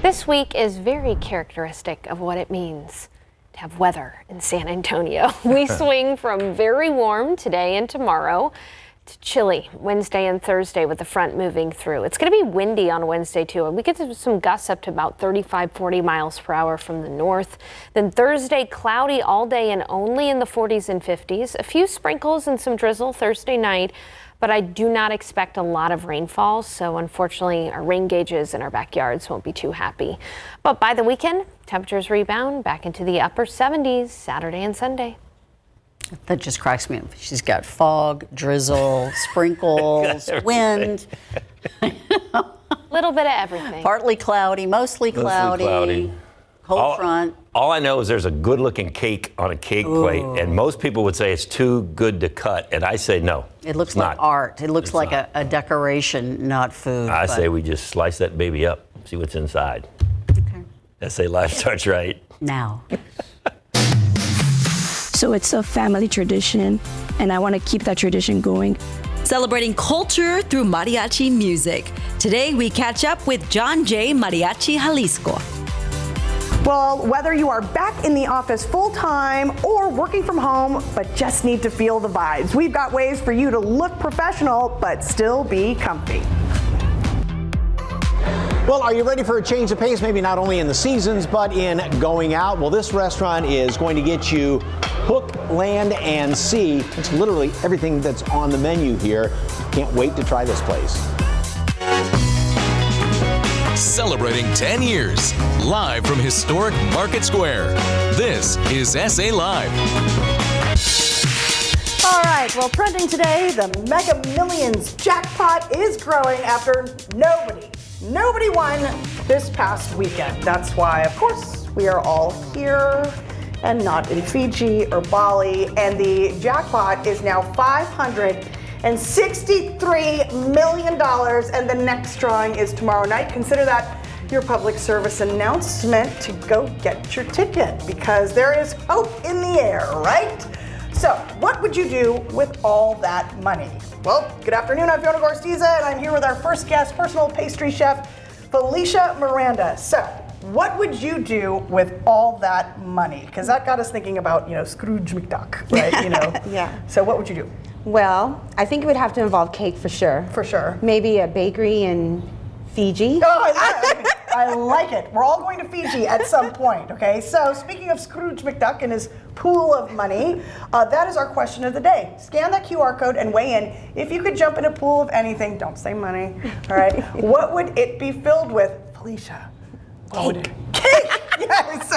This week is very characteristic of what it means to have weather in San Antonio. We swing from very warm today and tomorrow to chilly Wednesday and Thursday with the front moving through. It's going to be windy on Wednesday too, and we get some gusts up to about 35-40 miles per hour from the north. Then Thursday, cloudy all day and only in the 40s and 50s. A few sprinkles and some drizzle Thursday night, but I do not expect a lot of rainfall, so unfortunately our rain gauges in our backyards won't be too happy. But by the weekend, temperatures rebound back into the upper 70s Saturday and Sunday. That just cracks me up. She's got fog, drizzle, sprinkles, wind. Little bit of everything. Partly cloudy, mostly cloudy. Cold front. All I know is there's a good-looking cake on a cake plate, and most people would say it's too good to cut, and I say no. It looks like art. It looks like a decoration, not food. I say we just slice that baby up, see what's inside. Okay. SA Live starts right now. So it's a family tradition, and I want to keep that tradition going. Celebrating culture through mariachi music. Today we catch up with John J. Mariachi Jalisco. Well, whether you are back in the office full-time or working from home, but just need to feel the vibes, we've got ways for you to look professional, but still be comfy. Well, are you ready for a change of pace? Maybe not only in the seasons, but in going out. Well, this restaurant is going to get you hook, land, and sea. It's literally everything that's on the menu here. Can't wait to try this place. Celebrating 10 years, live from historic Market Square. This is SA Live. All right, well, trending today, the Mega Millions jackpot is growing after nobody won this past weekend. That's why, of course, we are all here and not in Fiji or Bali, and the jackpot is now $563 million, and the next drawing is tomorrow night. Consider that your public service announcement to go get your ticket, because there is hope in the air, right? So, what would you do with all that money? Well, good afternoon, I'm Fiona Gorostiza, and I'm here with our first guest, personal pastry chef, Felicia Miranda. So, what would you do with all that money? Because that got us thinking about, Scrooge McDuck, right? Yeah. So, what would you do? Well, I think it would have to involve cake for sure. For sure. Maybe a bakery in Fiji. Oh, I like it. We're all going to Fiji at some point, okay? So speaking of Scrooge McDuck and his pool of money, that is our question of the day. Scan that QR code and weigh in. If you could jump in a pool of anything, don't say money, all right? What would it be filled with? Felicia. Cake. Cake, yes.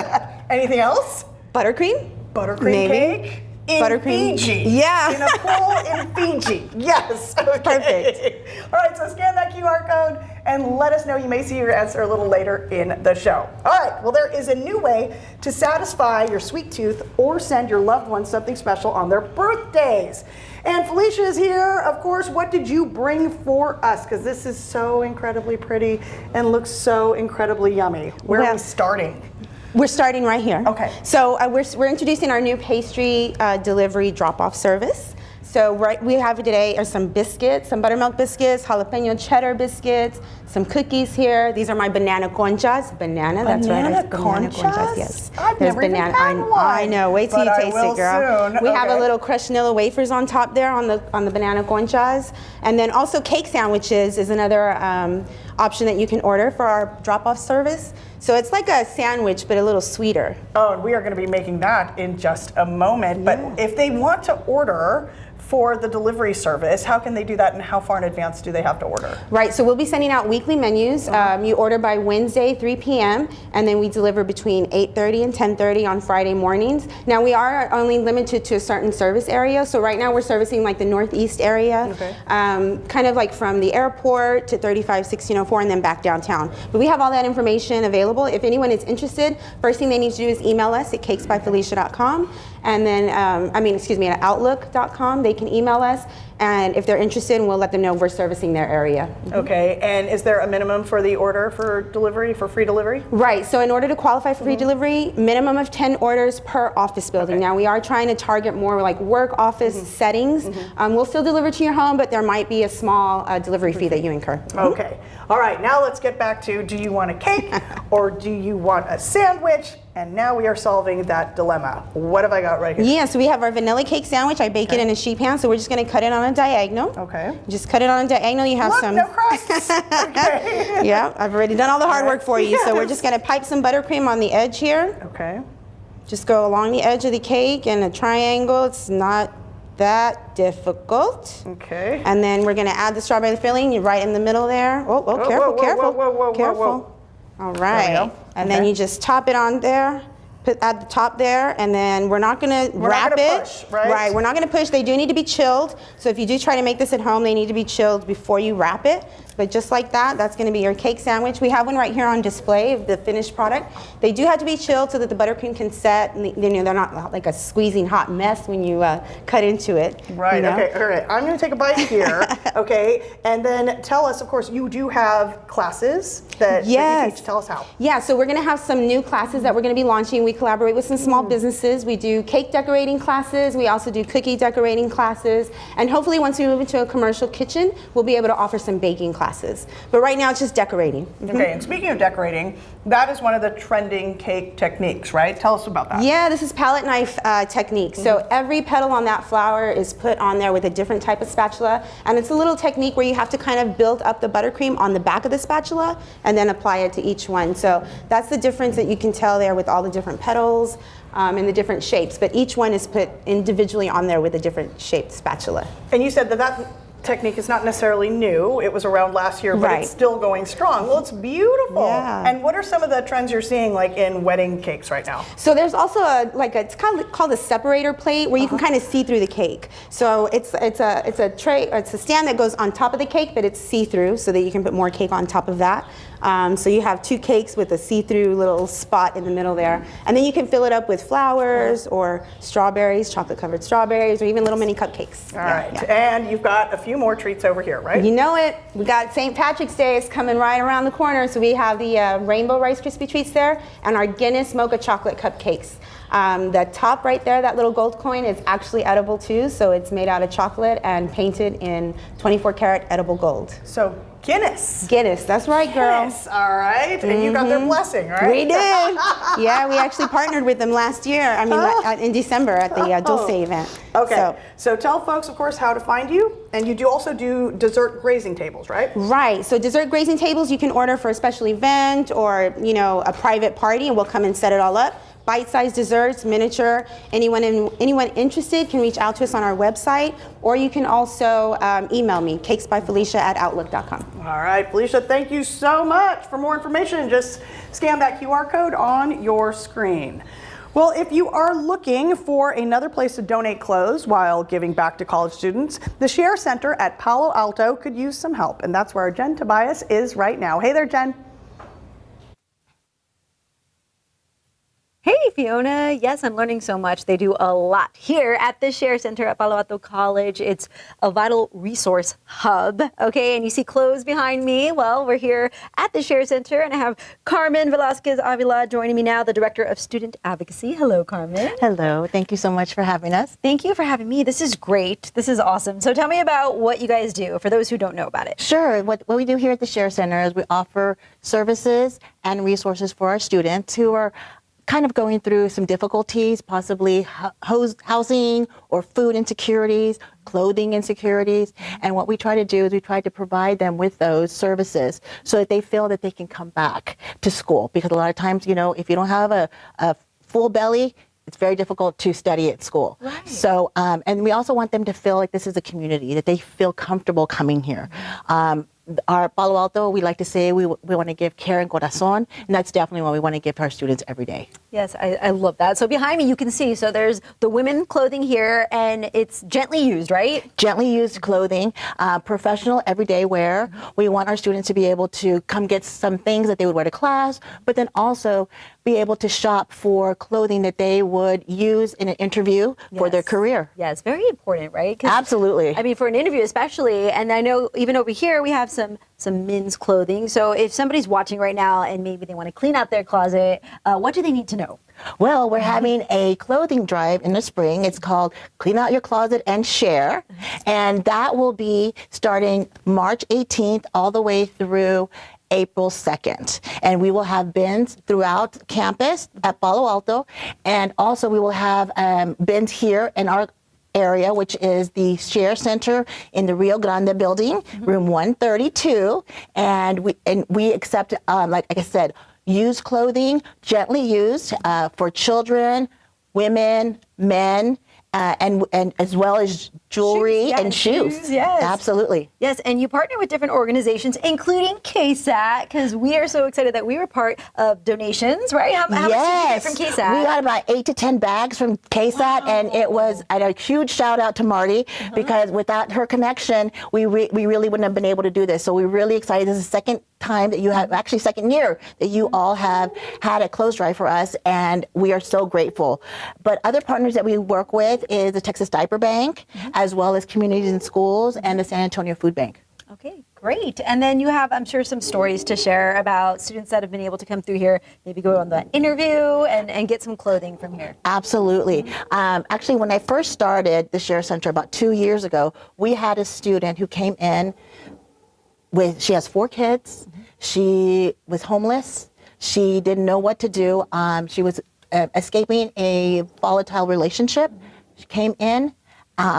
Anything else? Buttercream? Buttercream Maybe. cake? In Buttercream. Fiji. Yeah. In a pool in Fiji. Yes. Okay. Perfect. All right, so scan that QR code and let us know. You may see your answer a little later in the show. All right, well, there is a new way to satisfy your sweet tooth or send your loved ones something special on their birthdays. And Felicia is here. Of course, what did you bring for us? Because this is so incredibly pretty and looks so incredibly yummy. Where are we starting? We're starting right here. Okay. So we're introducing our new pastry delivery drop-off service. So we have today are some biscuits, some buttermilk biscuits, jalapeno cheddar biscuits, some cookies here. These are my banana conchas. Banana, that's right. Banana conchas? Yes. I've never even had one. I know. Wait till you taste it, girl. Soon. We have a little crushed vanilla wafers on top there on the banana conchas, and then also cake sandwiches is another option that you can order for our drop-off service. So it's like a sandwich, but a little sweeter. Oh, and we are going to be making that in just a moment. Yeah. But if they want to order for the delivery service, how can they do that, and how far in advance do they have to order? Right, so we'll be sending out weekly menus. You order by Wednesday, 3 p.m., and then we deliver between 8:30 and 10:30 on Friday mornings. Now, we are only limited to a certain service area, so right now we're servicing like the northeast area, kind of like from the airport to 351604 and then back downtown. But we have all that information available. If anyone is interested, first thing they need to do is email us at cakesbyfelicia.com, and then, at outlook.com. They can email us, and if they're interested, we'll let them know we're servicing their area. Okay, and is there a minimum for the order for delivery, for free delivery? Right, so in order to qualify for free delivery, minimum of 10 orders per office building. Okay. Now we are trying to target more like work office settings. We'll still deliver to your home, but there might be a small delivery fee that you incur. Okay, all right, now let's get back to, do you want a cake or do you want a sandwich? And now we are solving that dilemma. What have I got right here? Yeah, so we have our vanilla cake sandwich. I bake it in a sheet pan, so we're just gonna cut it on a diagonal. Okay. Just cut it on a diagonal. You have Look, some. no crusts. Okay. Yeah, I've already done all the hard work for you. So we're Yes. just gonna pipe some buttercream on the edge here. Okay. Just go along the edge of the cake in a triangle. It's not that difficult. Okay. And then we're gonna add the strawberry filling. You're right in the middle there. Oh, Whoa, careful, whoa, careful, whoa, whoa, whoa, careful. whoa. All right. go. And then Okay. you just top it on there. Put at the top there, and then we're not gonna wrap gonna it. push, right? Right, we're not gonna push. They do need to be chilled. So if you do try to make this at home, they need to be chilled before you wrap it. But just like that, that's gonna be your cake sandwich. We have one right here on display of the finished product. They do have to be chilled so that the buttercream can set, and they're not like a squeezing hot mess when you cut into it. Right, you know? okay, all right. I'm gonna take a bite here, okay? And then tell us, of course, you do have classes that you Yes. teach. Tell us how. Yeah, so we're going to have some new classes that we're going to be launching. We collaborate with some small businesses. We do cake decorating classes. We also do cookie decorating classes. And hopefully once we move into a commercial kitchen, we'll be able to offer some baking classes. But right now it's just decorating. Okay, and speaking of decorating, that is one of the trending cake techniques, right? Tell us about that. Yeah, this is palette knife technique. So every petal on that flower is put on there with a different type of spatula. And it's a little technique where you have to kind of build up the buttercream on the back of the spatula and then apply it to each one. So that's the difference that you can tell there with all the different petals and the different shapes. But each one is put individually on there with a different shaped spatula. And you said that that technique is not necessarily new. It was around last year, but Right. it's still going strong. Well, it's beautiful. Yeah. And what are some of the trends you're seeing like in wedding cakes right now? So there's also it's called a separator plate where you can kind of see through the cake. So it's a tray, it's a stand that goes on top of the cake, but it's see-through so that you can put more cake on top of that. So you have two cakes with a see-through little spot in the middle there. And then you can fill it up with flowers or strawberries, chocolate-covered strawberries, or even little mini cupcakes. All right. And you've got a few more treats over here, right? You know it. We got St. Patrick's Day is coming right around the corner, so we have the Rainbow Rice Krispie Treats there and our Guinness Mocha Chocolate Cupcakes. The top right there, that little gold coin, is actually edible too, so it's made out of chocolate and painted in 24 karat edible gold. So Guinness. Guinness, that's right, girl. Guinness, all right. And you got their blessing, right? We did. Yeah, we actually partnered with them last year. I mean, in December at the Dulce event. Okay. So tell folks, of course, how to find you. And you do also do dessert grazing tables, right? Right. So dessert grazing tables you can order for a special event or, you know, a private party, and we'll come and set it all up. Bite-sized desserts, miniature. Anyone interested can reach out to us on our website, or you can also email me, cakesbyfelicia@outlook.com. All right, Felicia, thank you so much. For more information, just scan that QR code on your screen. Well, if you are looking for another place to donate clothes while giving back to college students, the Share Center at Palo Alto could use some help, and that's where Jen Tobias is right now. Hey there, Jen. Hey, Fiona. Yes, I'm learning so much. They do a lot here at the Share Center at Palo Alto College. It's a vital resource hub, okay? And you see clothes behind me. Well, we're here at the Share Center, and I have Carmen Velasquez Avila joining me now, the Director of Student Advocacy. Hello, Carmen. Hello. Thank you so much for having us. Thank you for having me. This is great. This is awesome. So tell me about what you guys do for those who don't know about it. Sure. What we do here at the Share Center is we offer services and resources for our students who are kind of going through some difficulties, possibly housing or food insecurities, clothing insecurities. And what we try to do is we try to provide them with those services so that they feel that they can come back to school. Because a lot of times, you know, if you don't have a full belly, it's very difficult to study at school. Right. So, and we also want them to feel like this is a community, that they feel comfortable coming here. Our Palo Alto, we like to say we want to give care and corazón, and that's definitely what we want to give to our students every day. Yes, I love that. So behind me, you can see, so there's the women clothing here, and it's gently used, right? Gently used clothing, professional everyday wear. We want our students to be able to come get some things that they would wear to class, but then also be able to shop for clothing that they would use in an interview for their career. Yes, very important, right? Absolutely. I mean, for an interview especially, and I know even over here we have some men's clothing. So if somebody's watching right now and maybe they want to clean out their closet, what do they need to know? Well, we're having a clothing drive in the spring. It's called Clean Out Your Closet and Share. And that will be starting March 18th all the way through April 2nd. And we will have bins throughout campus at Palo Alto. And also we will have bins here in our area, which is the Share Center in the Rio Grande building, room 132. And we accept, like I said, used clothing, gently used for children, women, men, and as well as jewelry and shoes. Yes. Absolutely. Yes, and you partner with different organizations, including KSAT, because we are so excited that we were part of donations, right? How much did you get from KSAT? We got about 8 to 10 bags from KSAT, and it was a huge shout out to Marty, because without her connection, we really wouldn't have been able to do this. So we're really excited. This is the second time that you have, actually second year, that you all have had a clothes drive for us, and we are so grateful. But other partners that we work with is the Texas Diaper Bank, as well as Communities in Schools and the San Antonio Food Bank. Okay, great. And then you have, I'm sure, some stories to share about students that have been able to come through here, maybe go on the interview and get some clothing from here. Absolutely. Actually, when I first started the Share Center about 2 years ago, we had a student who came in she has 4 kids. She was homeless. She didn't know what to do. She was escaping a volatile relationship. She came in.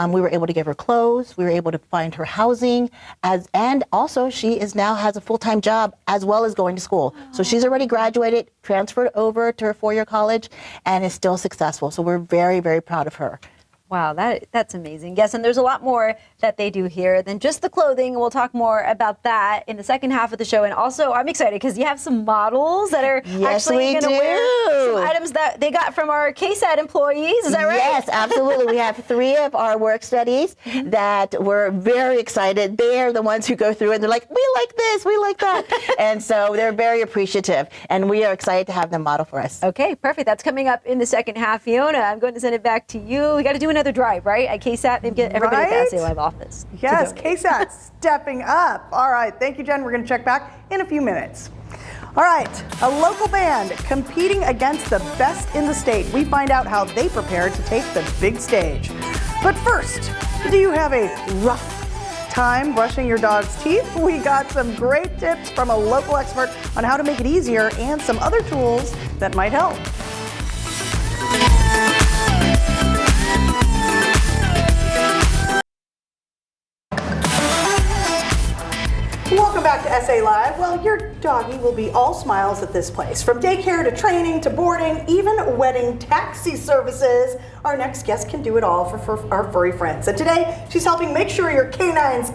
We were able to give her clothes. We were able to find her housing, and also she now has a full-time job as well as going to school. So she's already graduated, transferred over to her 4-year college, and is still successful. So we're very, very proud of her. Wow, that's amazing. Yes, and there's a lot more that they do here than just the clothing. We'll talk more about that in the second half of the show. And also, I'm excited because you have some models that are actually going to wear some items that they got from our KSAT employees. Is that right? Yes, absolutely. We have 3 of our work studies that we're very excited. They're the ones who go through and they're like, we like this, we like that. And so they're very appreciative. And we are excited to have them model for us. Okay, perfect. That's coming up in the second half. Fiona, I'm going to send it back to you. We got to do another drive, right? At KSAT, maybe get everybody at the SA Live office. Yes, KSAT stepping up. All right, thank you, Jen. We're going to check back in a few minutes. All right, a local band competing against the best in the state. We find out how they prepared to take the big stage. But first, do you have a rough time brushing your dog's teeth? We got some great tips from a local expert on how to make it easier and some other tools that might help. Welcome back to SA Live. Well, your doggy will be all smiles at this place. From daycare to training to boarding, even wedding taxi services. Our next guest can do it all for our furry friends. And today, she's helping make sure your canines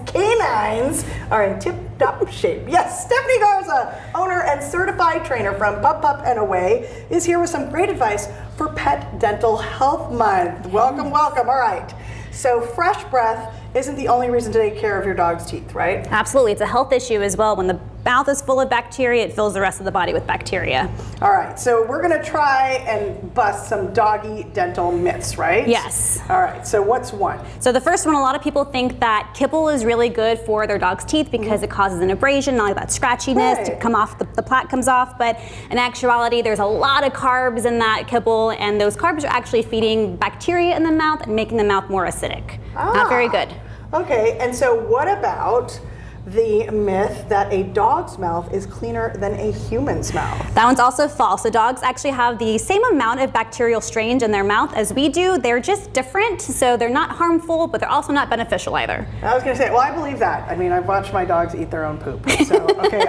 are in tip-top shape. Yes, Stephanie Garza, owner and certified trainer from Pup Pup and Away, is here with some great advice for Pet Dental Health Month. Welcome, welcome. All right. So fresh breath isn't the only reason to take care of your dog's teeth, right? Absolutely. It's a health issue as well. When the mouth is full of bacteria, it fills the rest of the body with bacteria. All right, so we're gonna try and bust some doggy dental myths, right? Yes. All right, so what's one? So the first one, a lot of people think that kibble is really good for their dog's teeth because it causes an abrasion, not like that scratchiness to come off, the plaque comes off, but in actuality, there's a lot of carbs in that kibble, and those carbs are actually feeding bacteria in the mouth and making the mouth more acidic. Not very good. Okay, and so what about the myth that a dog's mouth is cleaner than a human's mouth? That one's also false. The dogs actually have the same amount of bacterial strains in their mouth as we do. They're just different, so they're not harmful, but they're also not beneficial either. I was gonna say, well, I believe that. I mean, I've watched my dogs eat their own poop. So, okay,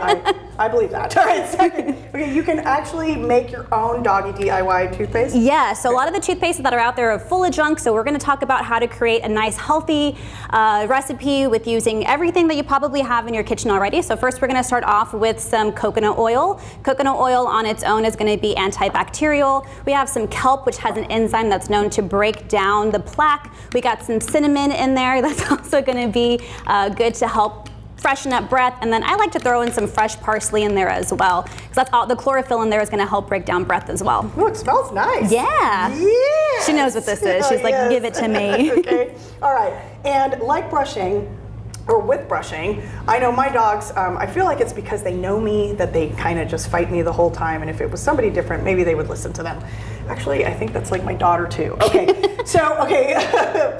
I believe that. All right, second, okay, you can actually make your own doggy DIY toothpaste? Yeah, so a lot of the toothpastes that are out there are full of junk, so we're going to talk about how to create a nice healthy recipe with using everything that you probably have in your kitchen already. So first we're going to start off with some coconut oil. Coconut oil on its own is going to be antibacterial. We have some kelp, which has an enzyme that's known to break down the plaque. We got some cinnamon in there that's also going to be good to help freshen up breath, and then I like to throw in some fresh parsley in there as well, because that's all the chlorophyll in there is going to help break down breath as well. Oh, it smells nice. Yeah. Yes. She knows what this is. She's like, Yes. give it to me. Okay. All right. And like brushing, or with brushing, I know my dogs, I feel like it's because they know me that they kind of just fight me the whole time, and if it was somebody different, maybe they would listen to them. Actually, I think that's like my daughter too. Okay,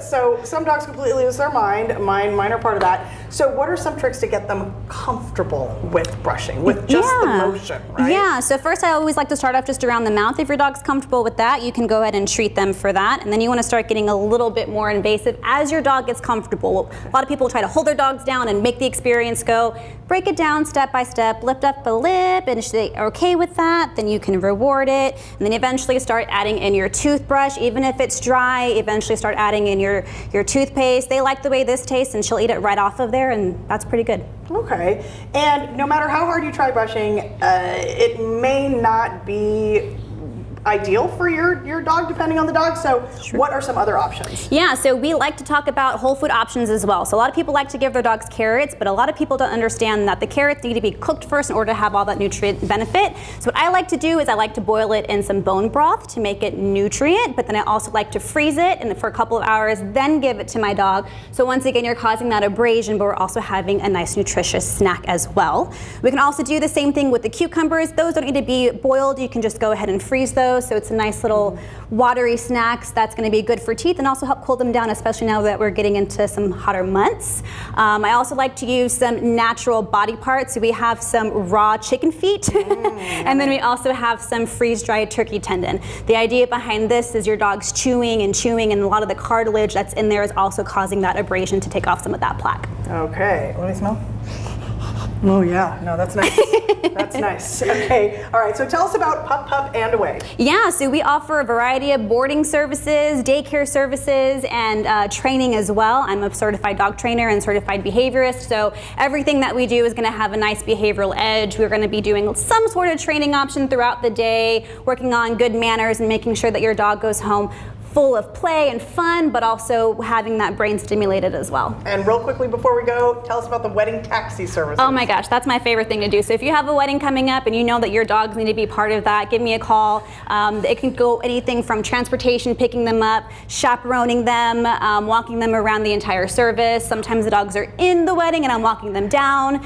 so some dogs completely lose their mind. Mine are part of that. So what are some tricks to get them comfortable with brushing, with just the motion, right? Yeah, so first I always like to start off just around the mouth. If your dog's comfortable with that, you can go ahead and treat them for that. And then you want to start getting a little bit more invasive as your dog gets comfortable. A lot of people try to hold their dogs down and make the experience go. Break it down step by step, lift up the lip, and if they are okay with that, then you can reward it. And then eventually start adding in your toothbrush, even if it's dry, eventually start adding in your toothpaste. They like the way this tastes, and she'll eat it right off of there, and that's pretty good. Okay, and no matter how hard you try brushing, it may not be ideal for your dog, depending on the dog. So what are some other options? Yeah, so we like to talk about whole food options as well. So a lot of people like to give their dogs carrots, but a lot of people don't understand that the carrots need to be cooked first in order to have all that nutrient benefit. So what I like to do is I like to boil it in some bone broth to make it nutrient, but then I also like to freeze it and for a couple of hours, then give it to my dog. So once again, you're causing that abrasion, but we're also having a nice nutritious snack as well. We can also do the same thing with the cucumbers. Those don't need to be boiled. You can just go ahead and freeze those. So it's a nice little watery snacks that's going to be good for teeth and also help cool them down, especially now that we're getting into some hotter months. I also like to use some natural body parts. So we have some raw chicken feet and then we also have some freeze-dried turkey tendon. The idea behind this is your dog's chewing and a lot of the cartilage that's in there is also causing that abrasion to take off some of that plaque. Okay, let me smell. Oh yeah, no, that's nice. That's nice. Okay, all right, so tell us about Pup and Away. Yeah, so we offer a variety of boarding services, daycare services, and training as well. I'm a certified dog trainer and certified behaviorist, so everything that we do is gonna have a nice behavioral edge. We're gonna be doing some sort of training option throughout the day, working on good manners and making sure that your dog goes home full of play and fun, but also having that brain stimulated as well. And real quickly before we go, tell us about the wedding taxi service. Oh my gosh, that's my favorite thing to do. So if you have a wedding coming up and you know that your dogs need to be part of that, give me a call. It can go anything from transportation, picking them up, chaperoning them, walking them around the entire service. Sometimes the dogs are in the wedding and I'm walking them down.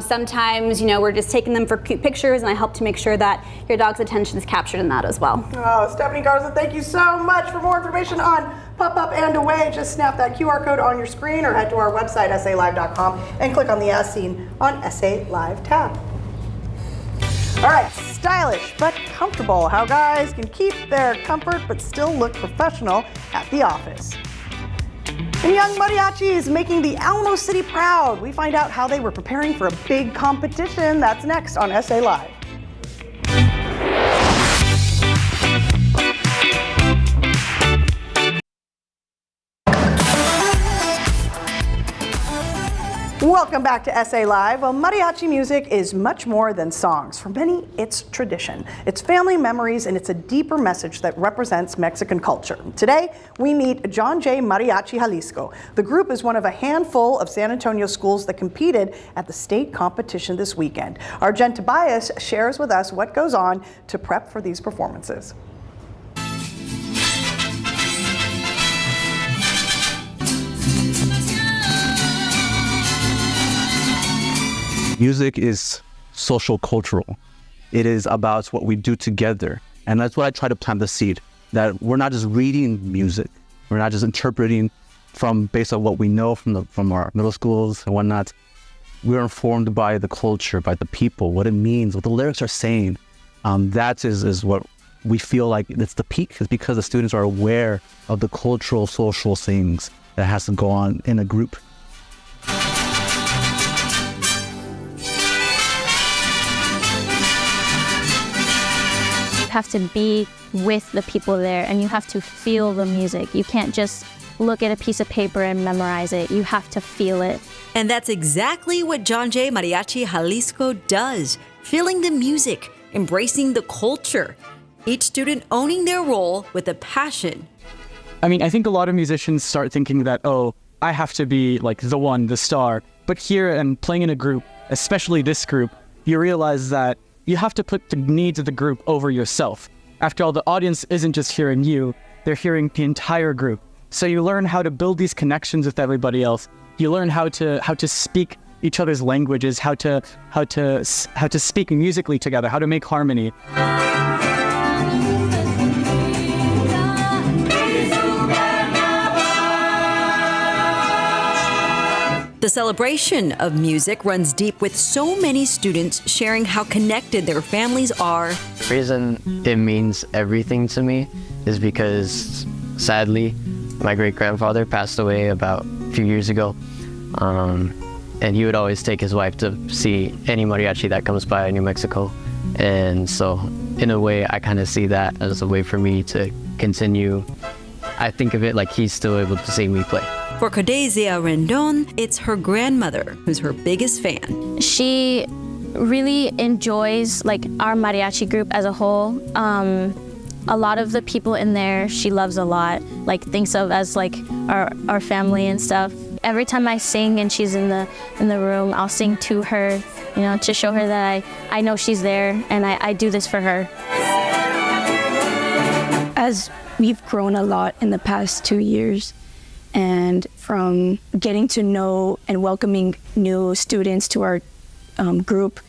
Sometimes, we're just taking them for cute pictures, and I help to make sure that your dog's attention is captured in that as well. Oh, Stephanie Garza, thank you so much. For more information on Pup and Away, just snap that QR code on your screen or head to our website, salive.com, and click on the As Seen on SA Live tab. All right, stylish but comfortable. How guys can keep their comfort but still look professional at the office. And young mariachis making the Alamo City proud. We find out how they were preparing for a big competition. That's next on SA Live. Welcome back to SA Live. Well, mariachi music is much more than songs. For many, it's tradition. It's family memories, and it's a deeper message that represents Mexican culture. Today, we meet John J. Mariachi Jalisco. The group is one of a handful of San Antonio schools that competed at the state competition this weekend. Our Jen Tobias shares with us what goes on to prep for these performances. Music is social cultural. It is about what we do together. And that's what I try to plant the seed, that we're not just reading music. We're not just interpreting based on what we know from our middle schools and whatnot. We're informed by the culture, by the people, what it means, what the lyrics are saying. That is what we feel like it's the peak, is because the students are aware of the cultural, social things that has to go on in a group. You have to be with the people there, and you have to feel the music. You can't just look at a piece of paper and memorize it. You have to feel it. And that's exactly what John Jay Mariachi Jalisco does, feeling the music, embracing the culture, each student owning their role with a passion. I mean, I think a lot of musicians start thinking that, oh, I have to be like the one, the star. But here and playing in a group, especially this group, you realize that you have to put the needs of the group over yourself. After all, the audience isn't just hearing you, they're hearing the entire group. So you learn how to build these connections with everybody else. You learn how to speak each other's languages, how to speak musically together, how to make harmony. The celebration of music runs deep with so many students sharing how connected their families are. The reason it means everything to me is because, sadly, my great-grandfather passed away about a few years ago. And he would always take his wife to see any mariachi that comes by New Mexico. And so, in a way, I kind of see that as a way for me to continue. I think of it like he's still able to see me play. For Cordesia Rendon, it's her grandmother who's her biggest fan. She really enjoys like our mariachi group as a whole. A lot of the people in there she loves a lot, like thinks of as like our family and stuff. Every time I sing and she's in the room, I'll sing to her, you know, to show her that I know she's there and I do this for her. As we've grown a lot in the past 2 years, and from getting to know and welcoming new students to our group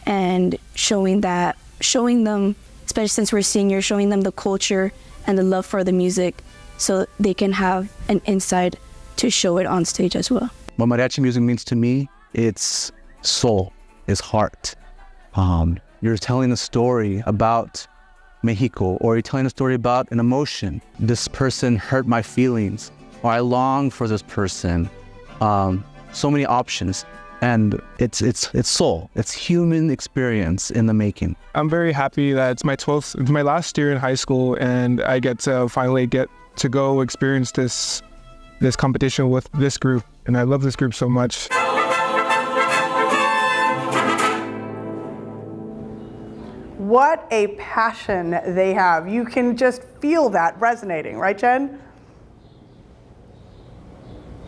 and showing them, especially since we're seniors, showing them the culture and the love for the music so they can have an insight to show it on stage as well. What mariachi music means to me, it's soul, it's heart. You're telling a story about Mexico, or you're telling a story about an emotion. This person hurt my feelings, or I long for this person. So many options, and it's soul. It's human experience in the making. I'm very happy that it's my last year in high school, and I get to finally get to go experience this competition with this group, and I love this group so much. What a passion they have. You can just feel that resonating, right, Jen?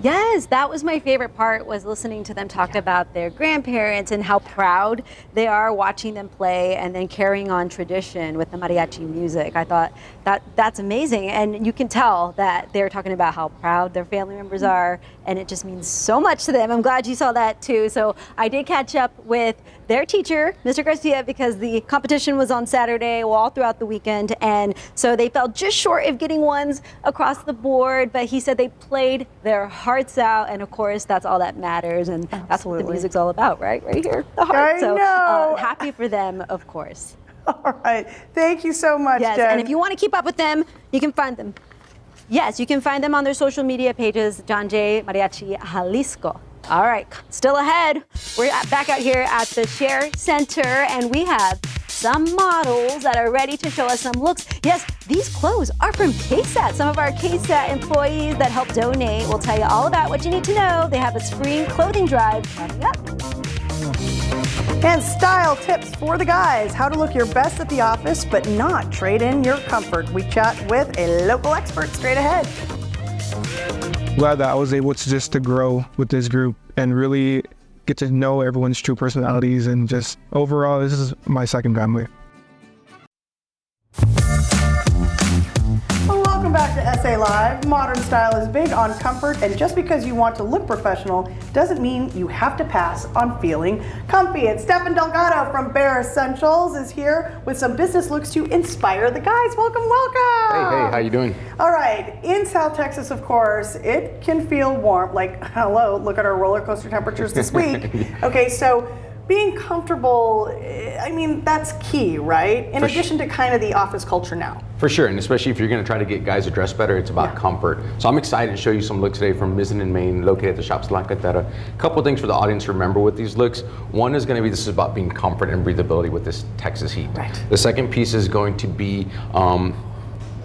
Yes, that was my favorite part, was listening to them talk about their grandparents and how proud they are watching them play and then carrying on tradition with the mariachi music. I thought that's amazing, and you can tell that they're talking about how proud their family members are, and it just means so much to them. I'm glad you saw that too. So I did catch up with their teacher, Mr. Garcia, because the competition was on Saturday, all throughout the weekend, and so they fell just short of getting ones across the board, but he said they played their hearts out, and of course that's all that matters, and that's what the music's all about, right here, the heart. So happy for them, of course. All right, thank you so much, Yes, Jen. and if you want to keep up with them, you can find them. Yes, you can find them on their social media pages, John Jay Mariachi Jalisco. All right, still ahead. We're back out here at the Share Center, and we have some models that are ready to show us some looks. Yes, these clothes are from KSAT. Some of our KSAT employees that help donate will tell you all about what you need to know. They have a spring clothing drive coming up. And style tips for the guys. How to look your best at the office, but not trade in your comfort. We chat with a local expert straight ahead. Glad that I was able to grow with this group and really get to know everyone's true personalities, and just overall, this is my second family. Welcome back to SA Live. Modern style is big on comfort, and just because you want to look professional doesn't mean you have to pass on feeling comfy. It's Stefan Delgado from Bare Essentials is here with some business looks to inspire the guys. Welcome, welcome. Hey, how you doing? All right, in South Texas, of course, it can feel warm. Like, hello, look at our roller coaster temperatures this week. Yeah. Okay, so being comfortable, I mean, that's key, right? In For addition to kind of the office culture now. For sure, and especially if you're going to try to get guys to dress better, it's about comfort. So I'm excited to show you some looks today from Mizzen in Maine, located at the Shops La Cantera. A couple things for the audience to remember with these looks. One is going to be this is about being comfort and breathability with this Texas heat. Right. The second piece is going to be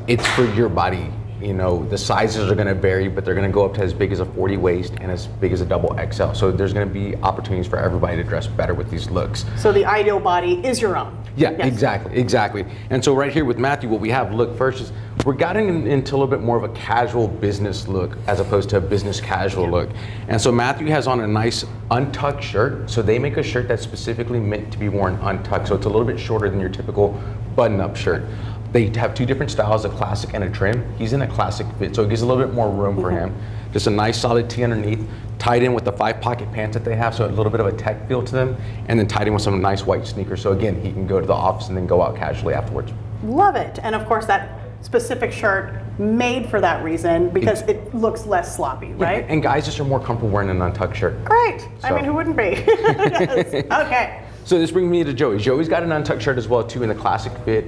it's for your body. You know, the sizes are going to vary, but they're going to go up to as big as a 40 waist and as big as a double XL. So there's going to be opportunities for everybody to dress better with these looks. So the ideal body is your own. Yeah, exactly. And so right here with Matthew, what we have look first is we're getting into a little bit more of a casual business look as opposed to a business casual look. And so Matthew has on a nice untucked shirt. So they make a shirt that's specifically meant to be worn untucked. So it's a little bit shorter than your typical button-up shirt. They have two different styles, a classic and a trim. He's in a classic fit, so it gives a little bit more room for him. Just a nice solid tee underneath, tied in with the 5-pocket pants that they have, so a little bit of a tech feel to them, and then tied in with some nice white sneakers. So again, he can go to the office and then go out casually afterwards. Love it. And of course, that specific shirt made for that reason because it looks less sloppy, right? And guys just are more comfortable wearing an untucked shirt. Great. I So- mean, who wouldn't be? Yes. Okay. So this brings me to Joey. Joey's got an untucked shirt as well too in the classic fit.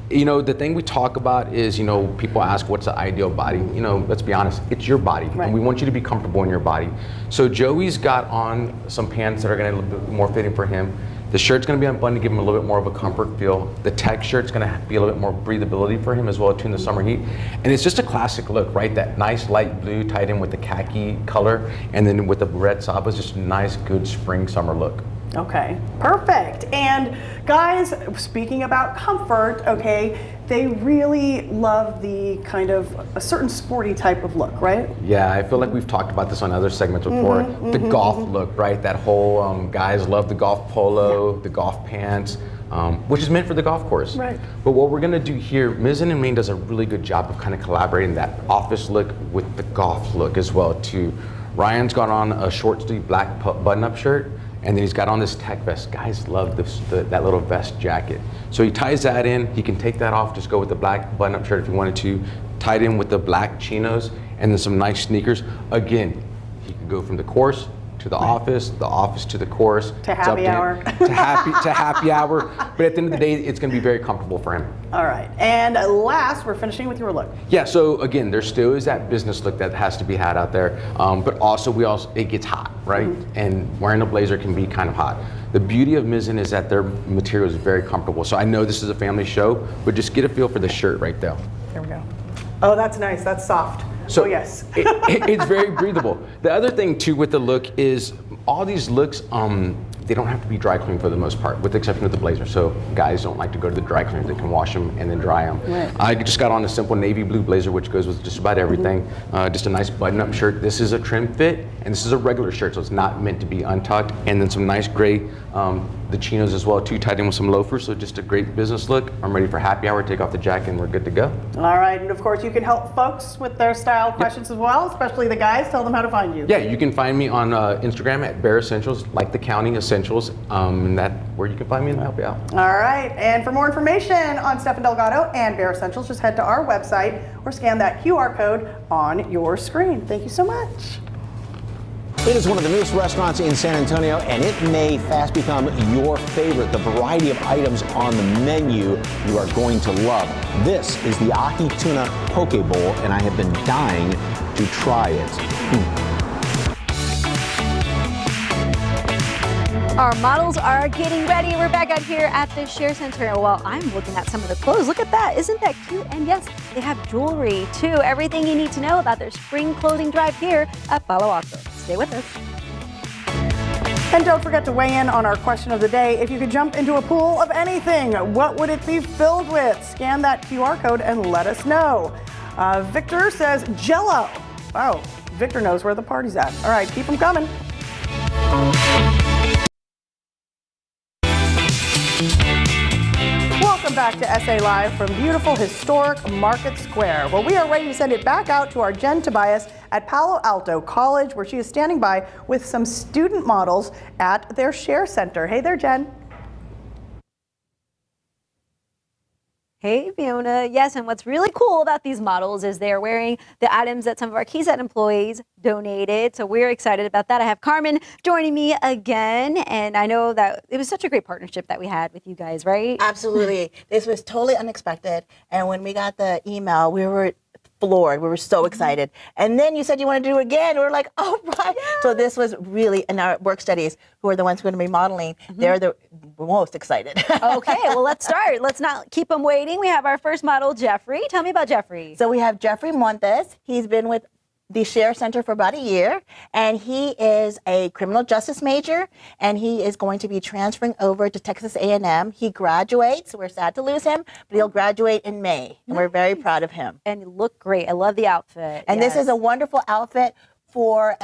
You know, the thing we talk about is, you know, people ask what's the ideal body. You know, let's be honest, it's your body. Right. And we want you to be comfortable in your body. So Joey's got on some pants that are going to be a little bit more fitting for him. The shirt's going to be unbuttoned to give him a little bit more of a comfort feel. The tech shirt's going to be a little bit more breathability for him as well too in the summer heat. And it's just a classic look, right? That nice light blue tied in with the khaki color and then with the red sabas, just a nice, good spring summer look. Okay, perfect. And guys, speaking about comfort, okay, they really love the kind of a certain sporty type of look, right? Yeah, I feel like we've talked about this on other segments before. The golf look, right? That whole guys love the golf polo, the golf pants, which is meant for the golf course. Right. But what we're gonna do here, Mizzen and Maine does a really good job of kind of collaborating that office look with the golf look as well too. Ryan's got on a short sleeve black button-up shirt, and then he's got on this tech vest. Guys love this, that little vest jacket. So he ties that in, he can take that off, just go with the black button-up shirt if he wanted to, tied in with the black chinos, and then some nice sneakers. Again, he can go from the course to the office to the course. To happy hour. To happy hour. But at the end of the day, it's gonna be very comfortable for him. All right, and last, we're finishing with your look. Yeah, so again, there still is that business look that has to be had out there, but also it gets hot, right? And wearing a blazer can be kind of hot. The beauty of Mizzen is that their material is very comfortable. So I know this is a family show, but just get a feel for the shirt right there. There we go. Oh, that's nice, that's soft. So oh, yes. It's very breathable. The other thing too with the look is all these looks, they don't have to be dry cleaned for the most part, with the exception of the blazer. So guys don't like to go to the dry cleaners. They can wash them and then dry them. Right. I just got on a simple navy blue blazer, which goes with just about everything. Just a nice button-up shirt. This is a trim fit, and this is a regular shirt, so it's not meant to be untucked. And then some nice gray, the chinos as well too, tied in with some loafers. So just a great business look. I'm ready for happy hour. Take off the jacket, and we're good to go. All right, and of course you can help folks with their style questions as well, especially the guys. Tell them how to find you. Yeah, you can find me on Instagram at Bear Essentials, like the counting essentials, and that's where you can find me and help you out. All right, and for more information on Stefan Delgado and Bear Essentials, just head to our website or scan that QR code on your screen. Thank you so much. It is one of the newest restaurants in San Antonio, and it may fast become your favorite. The variety of items on the menu you are going to love. This is the Ahi Tuna Poke Bowl, and I have been dying to try it. Our models are getting ready. We're back out here at the Share Center. While I'm looking at some of the clothes, look at that. Isn't that cute? And yes, they have jewelry too. Everything you need to know about their spring clothing drive here at Palo Alto. Stay with us. And don't forget to weigh in on our question of the day. If you could jump into a pool of anything, what would it be filled with? Scan that QR code and let us know. Victor says Jell-O. Wow, Victor knows where the party's at. All right, keep them coming. Welcome back to SA Live from beautiful historic Market Square. Well, we are ready to send it back out to our Jen Tobias at Palo Alto College, where she is standing by with some student models at their Share Center. Hey there, Jen. Hey, Fiona. Yes, and what's really cool about these models is they are wearing the items that some of our KeySet employees donated. So we're excited about that. I have Carmen joining me again. And I know that it was such a great partnership that we had with you guys, right? Absolutely. This was totally unexpected. And when we got the email, we were floored. We were so excited. And then you said you want to do it again. We were like, oh, right. Yeah. So this was really, in our work studies, who are the ones who are going to be modeling, they're the most excited. Okay, well, let's start. Let's not keep them waiting. We have our first model, Jeffrey. Tell me about Jeffrey. So we have Jeffrey Montes. He's been with the Share Center for about a year, and he is a criminal justice major, and he is going to be transferring over to Texas A&M. He graduates. We're sad to lose him, but he'll graduate in May, and we're very proud of him. And you look great. I love the outfit. And this is a wonderful outfit for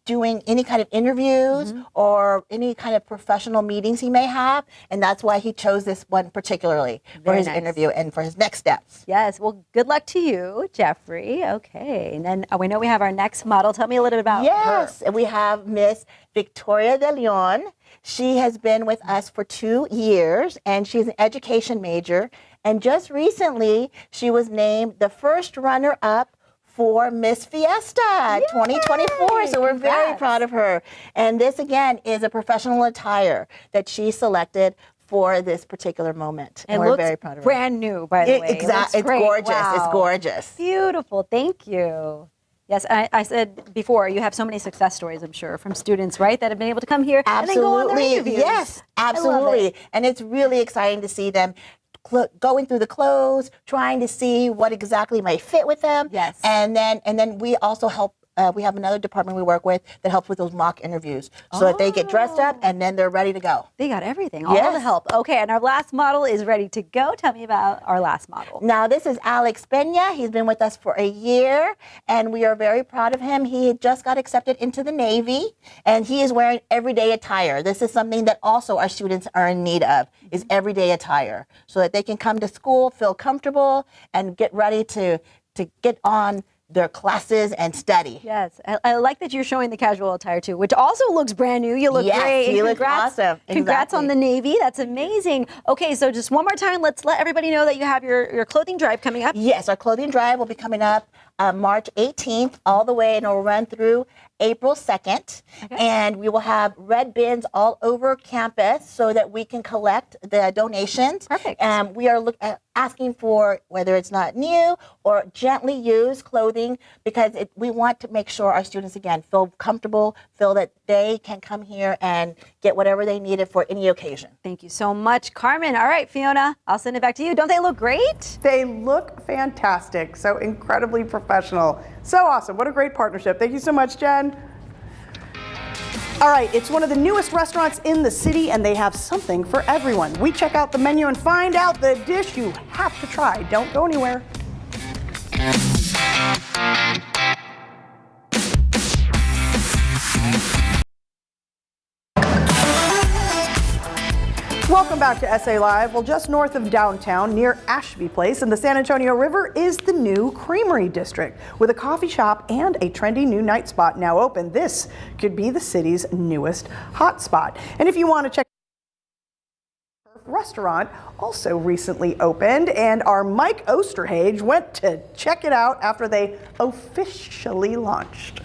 doing any kind of interviews or any kind of professional meetings he may have, and that's why he chose this one particularly for his interview and for his next steps. Yes, well, good luck to you, Jeffrey. Okay, and then we know we have our next model. Tell me a little bit about her. Yes, and we have Miss Victoria de Leon. She has been with us for 2 years, and she's an education major, and just recently she was named the first runner-up for Miss Fiesta 2024. So we're very proud of her. And this, again, is a professional attire that she selected for this particular moment. And we're very proud of her. Brand new, by the way. Exactly. It's gorgeous. Wow. It's gorgeous. Beautiful. Thank you. Yes, I said before, you have so many success stories, I'm sure, from students, right, that have been able to come here and then go on their interviews. Yes, absolutely. And it's really exciting to see them going through the clothes, trying to see what exactly might fit with them. Yes. And then we also help. We have another department we work with that helps with those mock interviews, so that they get dressed up and then they're ready to go. They got everything, all the help. Okay, and our last model is ready to go. Tell me about our last model. Now, this is Alex Pena. He's been with us for a year, and we are very proud of him. He just got accepted into the Navy, and he is wearing everyday attire. This is something that also our students are in need of, is everyday attire, so that they can come to school, feel comfortable, and get ready to get on their classes and study. Yes, I like that you're showing the casual attire too, which also looks brand new. You look great. You look awesome. Congrats on the Navy. That's amazing. Okay, so just one more time, let's let everybody know that you have your clothing drive coming up. Yes, our clothing drive will be coming up March 18th all the way, and it'll run through April 2nd. Okay. And we will have red bins all over campus so that we can collect the donations. Perfect. We are asking for whether it's not new or gently used clothing, because we want to make sure our students, again, feel comfortable, feel that they can come here and get whatever they needed for any occasion. Thank you so much, Carmen. All right, Fiona, I'll send it back to you. Don't they look great? They look fantastic. So incredibly professional. So awesome. What a great partnership. Thank you so much, Jen. All right, it's one of the newest restaurants in the city, and they have something for everyone. We check out the menu and find out the dish you have to try. Don't go anywhere. Welcome back to SA Live. Well, just north of downtown, near Ashby Place in the San Antonio River, is the new Creamery District. With a coffee shop and a trendy new night spot now open, this could be the city's newest hotspot. And if you want to check restaurant also recently opened, and our Mike Osterhage went to check it out after they officially launched.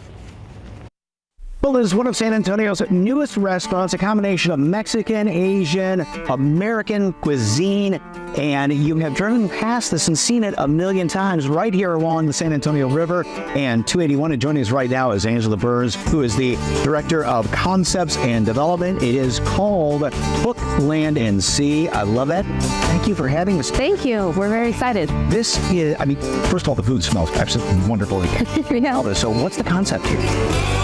Well, it is one of San Antonio's newest restaurants, a combination of Mexican, Asian, American cuisine, and you have driven past this and seen it a million times right here along the San Antonio River and 281. And joining us right now is Angela Burrs, who is the Director of Concepts and Development. It is called Hook, Land, and Sea. I love that. Thank you for having us. Thank you. We're very excited. This is, first of all, the food smells absolutely wonderful. Yeah. So what's the concept here?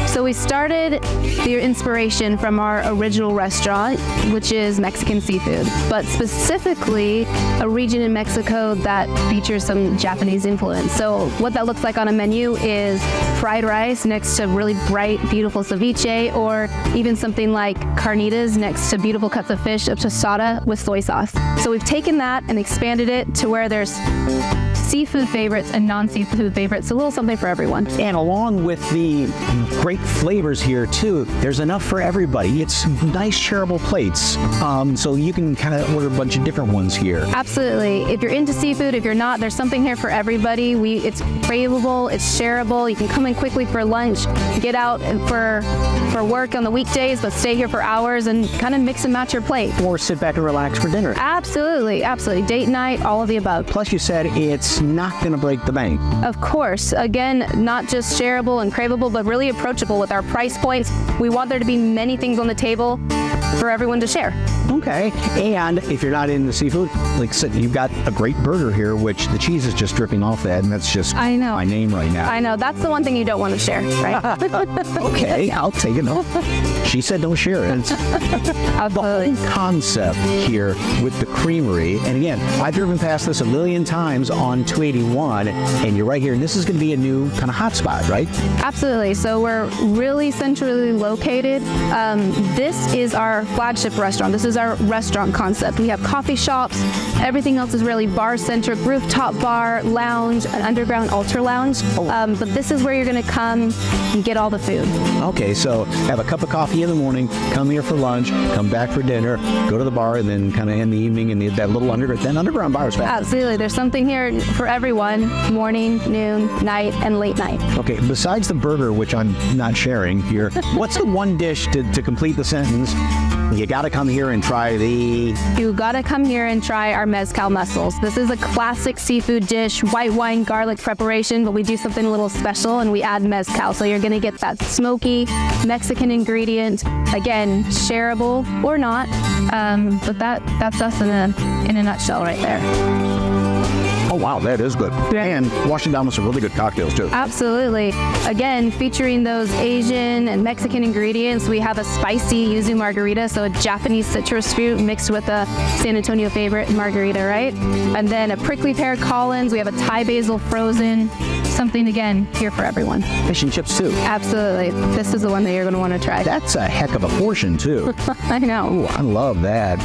So we started the inspiration from our original restaurant, which is Mexican seafood, but specifically a region in Mexico that features some Japanese influence. So what that looks like on a menu is fried rice next to really bright, beautiful ceviche, or even something like carnitas next to beautiful cuts of fish of tostada with soy sauce. So we've taken that and expanded it to where there's seafood favorites and non-seafood favorites, a little something for everyone. And along with the great flavors here too, there's enough for everybody. It's nice shareable plates, so you can kind of order a bunch of different ones here. Absolutely. If you're into seafood, if you're not, there's something here for everybody. It's craveable, it's shareable. You can come in quickly for lunch, get out for work on the weekdays, but stay here for hours and kind of mix and match your plate. Or sit back and relax for dinner. Absolutely, absolutely. Date night, all of the above. Plus, you said it's not going to break the bank. Of course. Again, not just shareable and craveable, but really approachable with our price points. We want there to be many things on the table for everyone to share. Okay. And if you're not into seafood, like I said, you've got a great burger here, which the cheese is just dripping off that, and that's just I know. my name right now. I know. That's the one thing you don't want to share, right? Okay, I'll take it. She said don't share it. The whole concept here with the creamery, and again, I've driven past this a million times on 281, and you're right here, and this is going to be a new kind of hotspot, right? Absolutely. So we're really centrally located. This is our flagship restaurant. This is our restaurant concept. We have coffee shops. Everything else is really bar-centric, rooftop bar, lounge, an underground ultra lounge. But this is where you're going to come and get all the food. Okay, so have a cup of coffee in the morning, come here for lunch, come back for dinner, go to the bar, and then kind of end the evening in that little underground bar is fabulous. Absolutely. There's something here for everyone, morning, noon, night, and late night. Okay, besides the burger, which I'm not sharing here, what's the one dish to complete the sentence? You got to come here and try You got to come here and try our mezcal mussels. This is a classic seafood dish, white wine garlic preparation, but we do something a little special and we add mezcal. So you're going to get that smoky Mexican ingredient. Again, shareable or not, but that's us in a nutshell right there. Oh, wow, that is good. And washing down with some really good cocktails, too. Absolutely. Again, featuring those Asian and Mexican ingredients, we have a spicy yuzu margarita, so a Japanese citrus fruit mixed with a San Antonio favorite margarita, right? And then a prickly pear Collins. We have a Thai basil frozen. Something, again, here for everyone. Fish and chips, too. Absolutely. This is the one that you're going to want to try. That's a heck of a portion, too. I know. Ooh, I love that.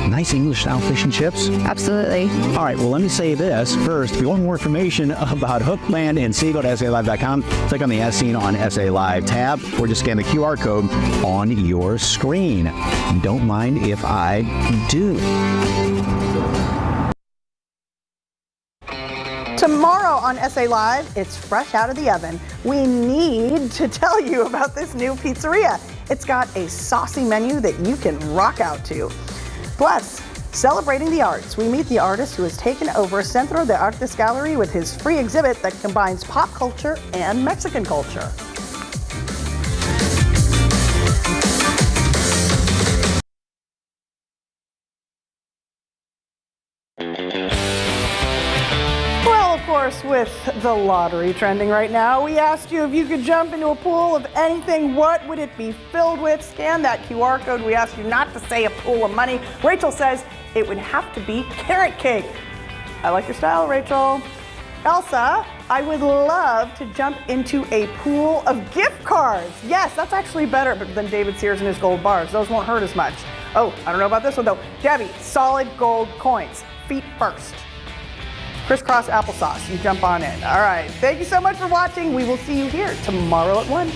Nice English-style fish and chips. Absolutely. All right, well, let me say this first. If you want more information about Hook, Land, and Sea, go to SALive.com. Click on the As Seen on SA Live tab, or just scan the QR code on your screen. Don't mind if I do. Tomorrow on SA Live, it's fresh out of the oven. We need to tell you about this new pizzeria. It's got a saucy menu that you can rock out to. Plus, celebrating the arts, we meet the artist who has taken over Centro de Artes Gallery with his free exhibit that combines pop culture and Mexican culture. Well, of course, with the lottery trending right now, we asked you if you could jump into a pool of anything, what would it be filled with? Scan that QR code. We asked you not to say a pool of money. Rachel says it would have to be carrot cake. I like your style, Rachel. Elsa, I would love to jump into a pool of gift cards. Yes, that's actually better than David Sears and his gold bars. Those won't hurt as much. Oh, I don't know about this one though. Debbie, solid gold coins, feet first. Crisscross applesauce, you jump on in. All right, thank you so much for watching. We will see you here tomorrow at 1.